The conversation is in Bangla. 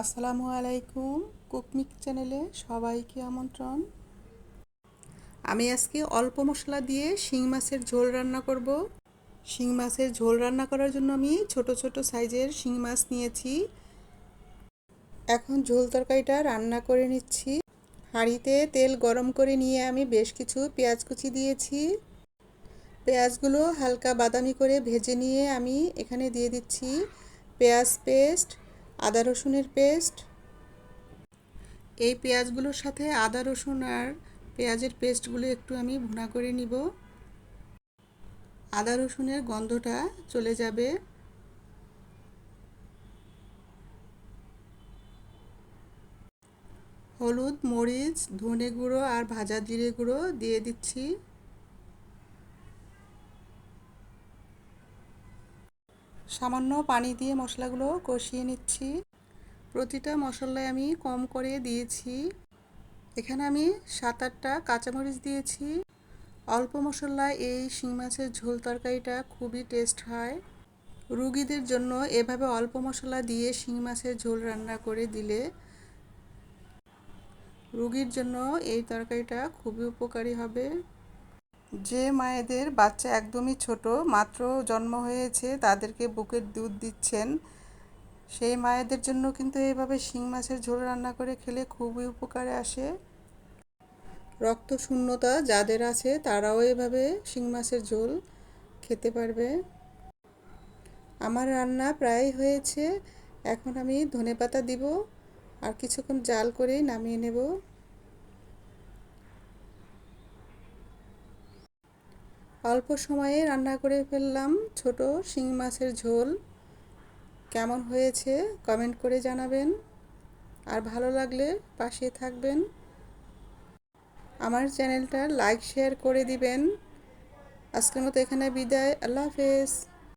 আসসালামু আলাইকুম। কুকমিক চ্যানেলে সবাইকে আমন্ত্রণ। আমি আজকে অল্প মশলা দিয়ে শিং মাছের ঝোল রান্না করব। শিং মাছের ঝোল রান্না করার জন্য আমি ছোট ছোট সাইজের শিং মাছ নিয়েছি। এখন ঝোল তরকারিটা রান্না করে নিচ্ছি। হাঁড়িতে তেল গরম করে নিয়ে আমি বেশ কিছু পেঁয়াজ কুচি দিয়েছি। পেঁয়াজগুলো হালকা বাদামি করে ভেজে নিয়ে আমি এখানে দিয়ে দিচ্ছি পেঁয়াজ পেস্ট, আদা রসুনের পেস্ট। এই পেঁয়াজগুলোর সাথে আদা রসুন আর পেঁয়াজের পেস্টগুলো একটু আমি ভুনা করে নিব। আদা রসুনের গন্ধটা চলে যাবে। হলুদ, মরিচ, ধনে গুঁড়ো আর ভাজা জিরে গুঁড়ো দিয়ে দিচ্ছি। সামান্য পানি দিয়ে মশলাগুলো কষিয়ে নিচ্ছি। প্রতিটা মশলায় আমি কম করে দিয়েছি। এখানে আমি 7-8টা কাঁচামরিচ দিয়েছি। অল্প মশলায় এই শিং মাছের ঝোল তরকারিটা খুবই টেস্ট হয়। রোগীদের জন্য এভাবে অল্প মশলা দিয়ে শিং মাছের ঝোল রান্না করে দিলে রোগীর জন্য এই তরকারিটা খুবই উপকারী হবে। যে মায়েদের বাচ্চা একদমই ছোট, মাত্র জন্ম হয়েছে, তাদেরকে বুকের দুধ দিচ্ছেন, সেই মায়েদের জন্য কিন্তু এইভাবে শিং মাছের ঝোল রান্না করে খেলে খুবই উপকারে আসে। রক্ত শূন্যতা যাদের আছে তারাও এভাবে শিং মাছের ঝোল খেতে পারবে। আমার রান্না প্রায় হয়েছে। এখন আমি ধনেপাতা দিব আর কিছুক্ষণ জাল করে নামিয়ে নেব। অল্প সময়ে রান্না করে ফেললাম ছোট শিং মাছের ঝোল। কেমন হয়েছে কমেন্ট করে জানাবেন, আর ভালো লাগলে পাশে থাকবেন। আমার চ্যানেলটা লাইক শেয়ার করে দিবেন। আজকের মতো এখানে বিদায়। আল্লাহ হাফেজ।